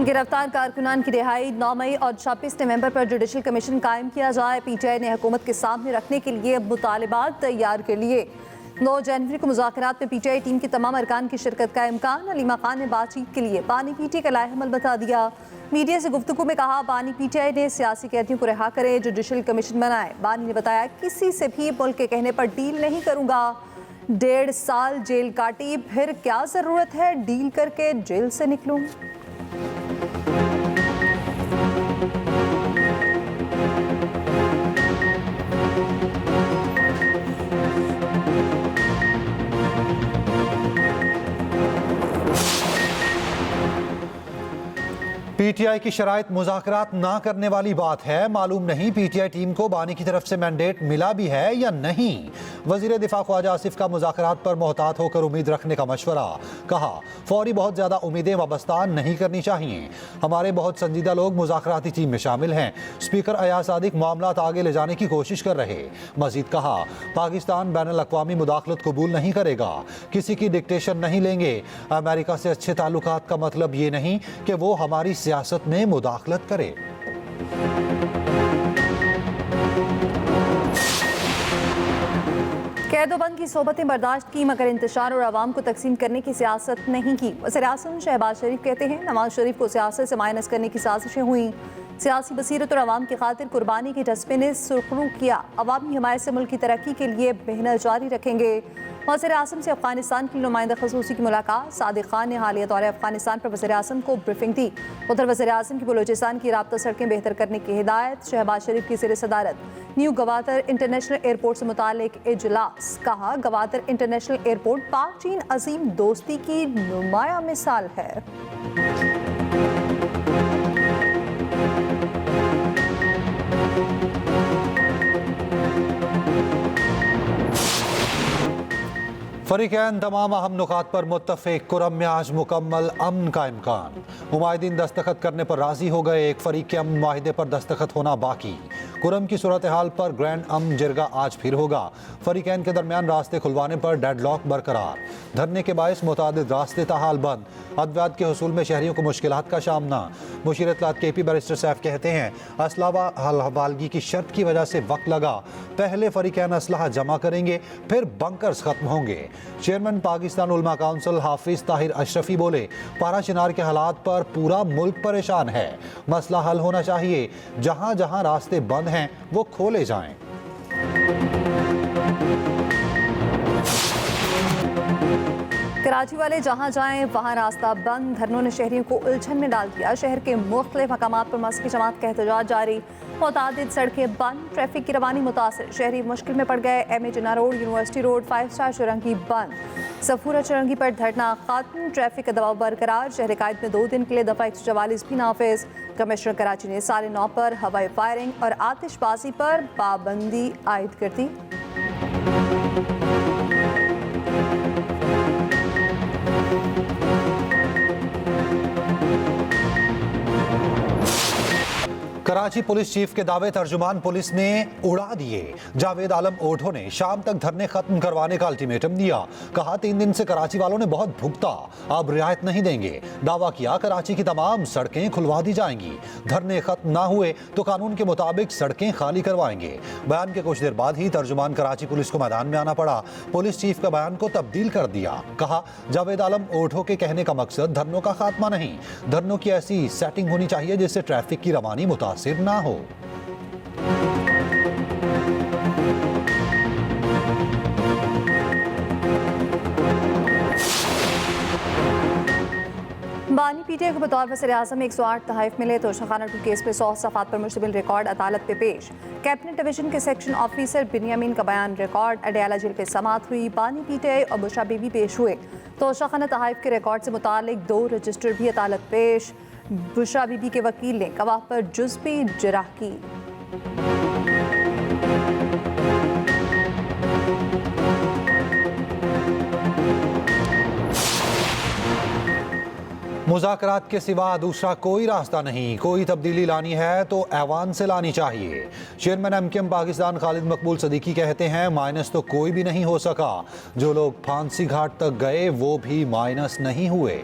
गिरफ्तार कारकुनान की रिहाई 9 मई और 26 नवंबर पर जुडिशल कमीशन कायम किया जाए। पीटीआई ने हुकूमत के सामने रखने के लिए मुतालिबात तैयार कर लिए। 9 जनवरी को मुज़ाकरात में पीटीआई टीम के तमाम अरकान की शिरकत का इम्कान। अलीमा खान ने बातचीत के लिए बानी पीटी का लाएहमल बता दिया। मीडिया से गुफ्तगू में कहा, बानी पीटीआई ने सियासी कैदियों को रिहा करे, जुडिशल कमीशन बनाए। बानी ने बताया, किसी से भी मुल्क के कहने पर डील नहीं करूंगा। 1.5 साल जेल काटी, फिर क्या जरूरत है डील करके जेल से निकलूं। पीटीआई की शराइत मुज़ाकरात ना करने वाली बात है। मालूम नहीं पीटीआई टीम को बानी की तरफ से मैंडेट मिला भी है या नहीं। वज़ीर दिफा ख्वाजा आसिफ का मुज़ाकरात पर मोहतात होकर उम्मीद रखने का मशवरा। कहा, फौरी बहुत ज़्यादा उम्मीदें वाबस्ता नहीं करनी चाहिए। हमारे बहुत संजीदा लोग मुज़ाकराती टीम में शामिल हैं। स्पीकर अयाज सादिक मामलात आगे ले जाने की कोशिश कर रहे। मजीद कहा, पाकिस्तान बैनुल-अक़वामी मुदाखलत कबूल नहीं करेगा, किसी की डिक्टेशन नहीं लेंगे। अमेरिका से अच्छे ताल्लुकात का मतलब ये नहीं कि वो हमारी सियासत में मुदाखलत करे। कैदोबंद की सोबतें बर्दाश्त की, मगर इंतशार और आवाम को तकसीम करने की सियासत नहीं की। वज़ीर-ए-आज़म शहबाज शरीफ कहते हैं, नवाज शरीफ को सियासत से माइनस करने की साजिशें हुई। सियासी बसीरत और आवाम की खातिर कुर्बानी के जज्बे ने सुरखरू किया। अवामी हिमायत से मुल्क की तरक्की के लिए मेहनत जारी रखेंगे। वज़ीर-ए-आज़म से अफगानिस्तान की नुमाइंदा खसूसी की मुलाकात। सादिक खान ने हालिया दौरे अफगानिस्तान पर वज़ीर-ए-आज़म को ब्रीफिंग दी। उधर वज़ीर-ए-आज़म की बलूचिस्तान की राब्ता सड़कें बेहतर करने की हिदायत। शहबाज शरीफ की ज़ेर सदारत न्यू गवादर इंटरनेशनल एयरपोर्ट से मुतालिक इजलास। कहा, गवादर इंटरनेशनल एयरपोर्ट पाक चीन अजीम दोस्ती की नुमाया मिसाल है। फरीकैन तमाम अहम नुकात पर मुत्तफ़िक। कुरम में आज मुकम्मल अमन का इम्कान। मुमाहिदीन दस्तखत करने पर राजी हो गए। एक फरीक के अमन माहिदे पर दस्तखत होना बाकी। कुरम की सूरत हाल पर ग्रैंड अमन जिरगा आज फिर होगा। फरीकैन के दरमियान रास्ते खुलवाने पर डेडलॉक बरकरार। धरने के बायस मुतादिद रास्ते ताहाल बंद। अद्वियात के हसूल में शहरियों को मुश्किलात का सामना। मुशीर इत्तलात केपी बैरिस्टर सैफ कहते हैं, असलाह हवालगी की शर्त की वजह से वक्त लगा। पहले फरीकैन असलाह जमा करेंगे, फिर बंकर्स खत्म होंगे। चेयरमैन पाकिस्तान उलमा काउंसिल हाफिज ताहिर अशरफी बोले, पारा चिनार के हालात पर पूरा मुल्क परेशान है। मसला हल होना चाहिए। जहां जहां रास्ते बंद हैं वो खोले जाएं। कराची वाले जहां जाएं वहां रास्ता बंद। धरनों ने शहरियों को उलझन में डाल दिया। शहर के मुख्तलिफ मकामात पर मस्की जमात का एहतजाज जारी। मुतादिद सड़कें बंद, ट्रैफिक की रवानी मुतासिर। शहरी मुश्किल में पड़ गए। MA जिन्ना रोड, यूनिवर्सिटी रोड, 5 स्टार चौरंगी बंद। सफूरा चौरंगी पर धरना खत्म। ट्रैफिक का दबाव बरकरार। शहर कायद में 2 दिन के लिए दफा 144 भी नाफिज। कमिश्नर कराची ने 9:30 पर हवाई फायरिंग और आतिशबाजी पर पाबंदी आयद कर दी। कराची पुलिस चीफ के दावे तर्जुमान पुलिस ने उड़ा दिए। जावेद आलम ओढ़ो ने शाम तक धरने खत्म करवाने का अल्टीमेटम दिया। कहा, 3 दिन से कराची वालों ने बहुत भुगता, अब रियायत नहीं देंगे। दावा किया, कराची की तमाम सड़कें खुलवा दी जाएंगी। धरने खत्म ना हुए तो कानून के मुताबिक सड़कें खाली करवाएंगे। बयान के कुछ देर बाद ही तर्जुमान कराची पुलिस को मैदान में आना पड़ा। पुलिस चीफ का बयान को तब्दील कर दिया। कहा, जावेद आलम ओढ़ो के कहने का मकसद धरनों का खात्मा नहीं, धरनों की ऐसी सेटिंग होनी चाहिए जिससे ट्रैफिक की रवानी मुतासिर ना हो। बानी पीटीआई को बतौर वज़ीर-ए-आज़म 108 तहफ़ मिले। तोशाखाना 2 केस में 100 सफ़ात पर मुश्तमिल रिकॉर्ड अदालत पे पेश। कैबिनेट डिवीजन के सेक्शन ऑफिसर बिनियामीन का बयान रिकॉर्ड। अडयाला जेल पे समाअत हुई। बानी पीटीआई और बुशरा बीबी पेश हुए। तोशाखाना तहफ़ के रिकॉर्ड से मुतालिक 2 रजिस्टर भी अदालत पेश। बुशरा बीबी के वकील ने गवाह पर जुज़वी जराह की। मुज़ाकरात के सिवा दूसरा कोई रास्ता नहीं। कोई तब्दीली लानी है तो ऐवान से लानी चाहिए। चेयरमैन MKM पाकिस्तान खालिद मकबूल सदीकी कहते हैं, माइनस तो कोई भी नहीं हो सका। जो लोग फांसी घाट तक गए वो भी माइनस नहीं हुए।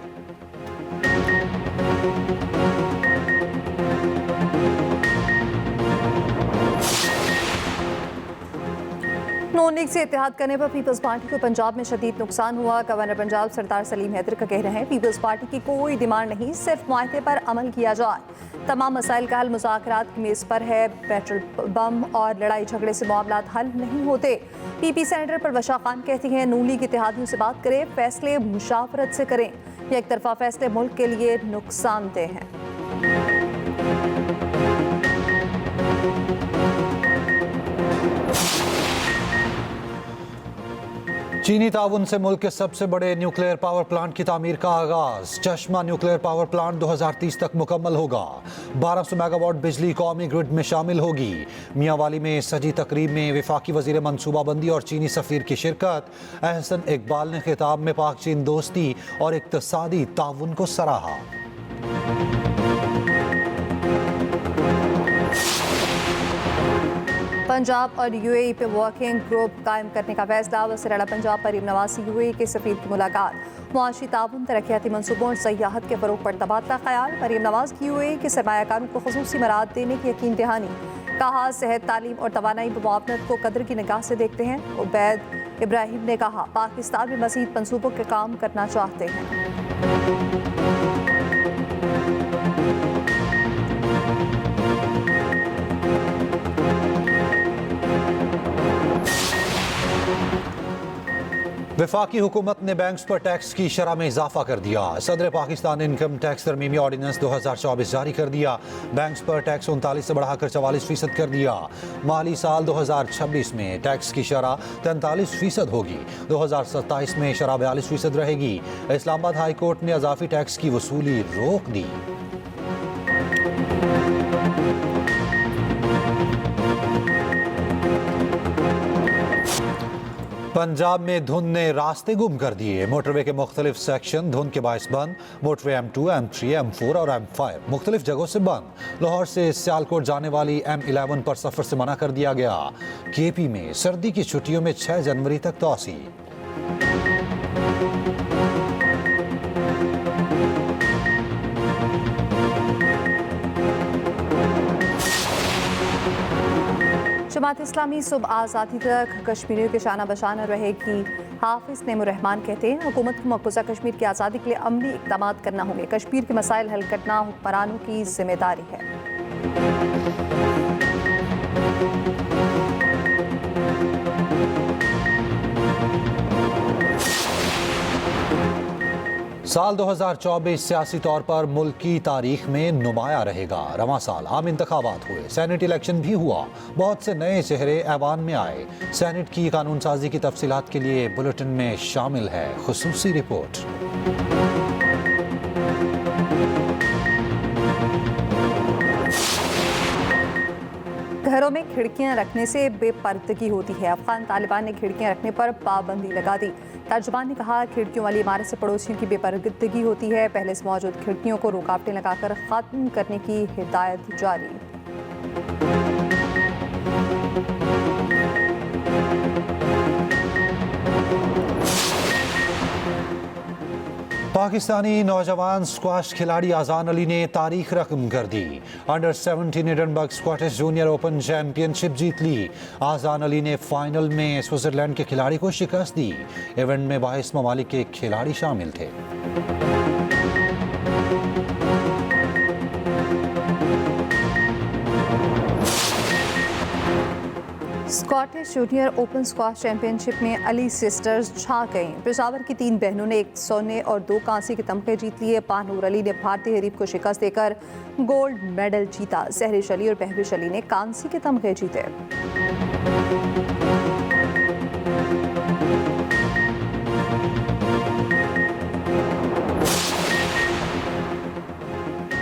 नून लीग से इत्तेहाद करने पर पीपल्स पार्टी को पंजाब में शदीद नुकसान हुआ। गवर्नर पंजाब सरदार सलीम हैदर का कहना है पीपल्स पार्टी की कोई डिमांड नहीं, सिर्फ मुआहदे पर अमल किया जाए। तमाम मसाइल का हल मुज़ाकरात की मेज़ पर है। पेट्रोल बम और लड़ाई झगड़े से मामलात हल नहीं होते। पीपी सेनेटर परवशा खान कहती हैं नून लीग इत्तेहादियों से बात करे, फैसले मुशावरत से करें। एक तरफा फैसले मुल्क के लिए नुकसानदेह हैं। चीनी ताउन से मुल्क के सबसे बड़े न्यूक्लियर पावर प्लांट की तामीर का आगाज। चश्मा न्यूक्लियर पावर प्लांट 2030 तक मुकम्मल होगा। 1200 मेगावाट बिजली कौमी ग्रिड में शामिल होगी। मियांवाली में सजी तकरीब में वफाकी वजीर मनसूबाबंदी और चीनी सफीर की शिरकत। अहसन इकबाल ने खिताब में पाक चीन दोस्ती और इक्तसादी ताउन को सराहा। पंजाब और यूएई पे वर्किंग ग्रुप कायम करने का फैसला। वज़ीर आला पंजाब मरीम नवाज से यूएई के सफीर की मुलाकात। मुआशी ताउन, तरक्याती मनसूबों और सयाहत के फ़रोग पर तबादला ख्याल। मरीम नवाज की यूएई के सरमायाकारों को ख़ुसूसी मराद देने की यकीन दहानी। कहा सेहत, तालीम और तवानाई मुआवनत को कदर की निगाह से देखते हैं। उबैद इब्राहिम ने कहा पाकिस्तान में मज़ीद मनसूबों के काम करना चाहते हैं। वफाकी हुकूमत ने बैंक्स पर टैक्स की शरह में इजाफा कर दिया। सदर पाकिस्तान ने इनकम टैक्स तरमीमी ऑर्डिनेंस 2024 जारी कर दिया। बैंक्स पर टैक्स 39 से बढ़ाकर 44% कर दिया। माली साल 2026 में टैक्स की शरह 43% होगी। 2027 में शरह 42% रहेगी। इस्लामाबाद हाई कोर्ट ने इजाफी टैक्स की वसूली रोक दी। पंजाब में धुंध ने रास्ते गुम कर दिए। मोटरवे के मुख्तलिफ सेक्शन धुंध के बायस बंद। मोटरवे M2, M3, M4 और M5 मुख्तलिफ जगहों से बंद। लाहौर से सियालकोट जाने वाली M11 पर सफर से मना कर दिया गया। KP में सर्दी की छुट्टियों में 6 जनवरी तक तोसी। जमात इस्लामी सुबह आज़ादी तक कश्मीरियों के शाना बशाना रहेगी। हाफिज नेमुर्रहमान कहते हैं हुकूमत को मकबूजा कश्मीर की आज़ादी के लिए अमली इक़दाम करना होंगे। कश्मीर के मसाइल हल करना हुक्मरानों की जिम्मेदारी है। साल 2024 सियासी तौर पर मुल्क की तारीख में नुमाया रहेगा। रवां साल आम इंतखाबात हुए, सेनेट इलेक्शन भी हुआ। बहुत से नए चेहरे ऐवान में आए। सेनेट की कानून साजी की तफसीलात के लिए बुलेटिन में शामिल है खुसूसी रिपोर्ट। घरों में खिड़कियां रखने से बेपर्दगी होती है। अफगान तालिबान ने खिड़कियां रखने पर पाबंदी लगा दी। तर्जुमान ने कहा खिड़कियों वाली इमारत से पड़ोसियों की बेपर्दगी होती है। पहले से मौजूद खिड़कियों को रुकावटें लगाकर खत्म करने की हिदायत जारी। पाकिस्तानी नौजवान स्क्वाश खिलाड़ी आजान अली ने तारीख रकम कर दी। Under 17 Edinburgh Scottish junior open championship जीत ली। आजान अली ने फाइनल में स्विट्जरलैंड के खिलाड़ी को शिकस्त दी। इवेंट में 22 ममालिक के खिलाड़ी शामिल थे। Scottish junior open squash championship में अली सिस्टर्स छा गईं। पेशावर की 3 बहनों ने 1 सोने और 2 कांसे के तमगे जीत लिए। पानूर अली ने भारतीय हरीफ को शिकस्त देकर गोल्ड मेडल जीता। सहरिश अली और बहविश अली ने कांसे के तमगे जीते।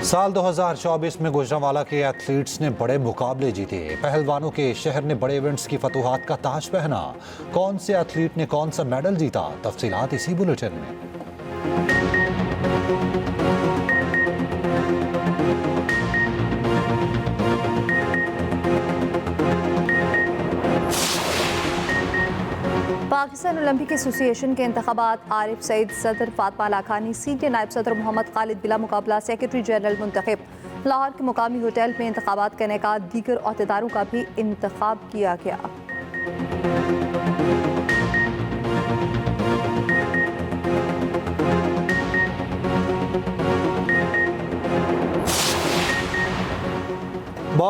साल 2024 में गुजरांवाला के एथलीट्स ने बड़े मुकाबले जीते। पहलवानों के शहर ने बड़े इवेंट्स की फतूहात का ताज पहना। कौन से एथलीट ने कौन सा मेडल जीता, तफसीलात इसी बुलेटिन में। पाकिस्तान ओलंपिक एसोसिएशन के इंतखाबात। आरिफ सईद सदर, फातमा लाखानी सीनियर नायब सदर, मोहम्मद खालिद बिला मुकाबला सेक्रेटरी जनरल मुंतखब। लाहौर के मुकामी होटल में इंतखाबात करने का दीगर अहदेदारों का भी इंतखाब किया गया।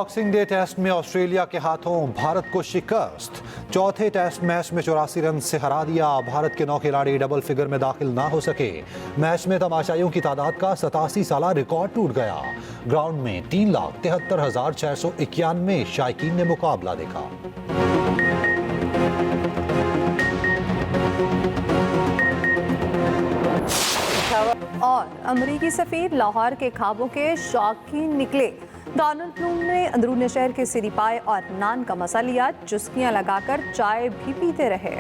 बॉक्सिंग डे टेस्ट में ऑस्ट्रेलिया के हाथों भारत को शिकस्त। चौथे टेस्ट मैच में 84 रन से हरा दिया। भारत के 9 खिलाड़ी डबल फिगर में दाखिल ना हो सके। मैच में तमाशाइयों की तादाद का 87 साला रिकॉर्ड टूट गया। ग्राउंड में 3,73,691 शायकीन ने मुकाबला देखा। और अमरीकी सफीर लाहौर के ख्वाबों के शौकीन निकले। डोनाल्ड ट्रम्प ने अंदरूनी शहर के सिरी पाए और नान का मसा लिया। चुस्कियां लगाकर चाय भी पीते रहे।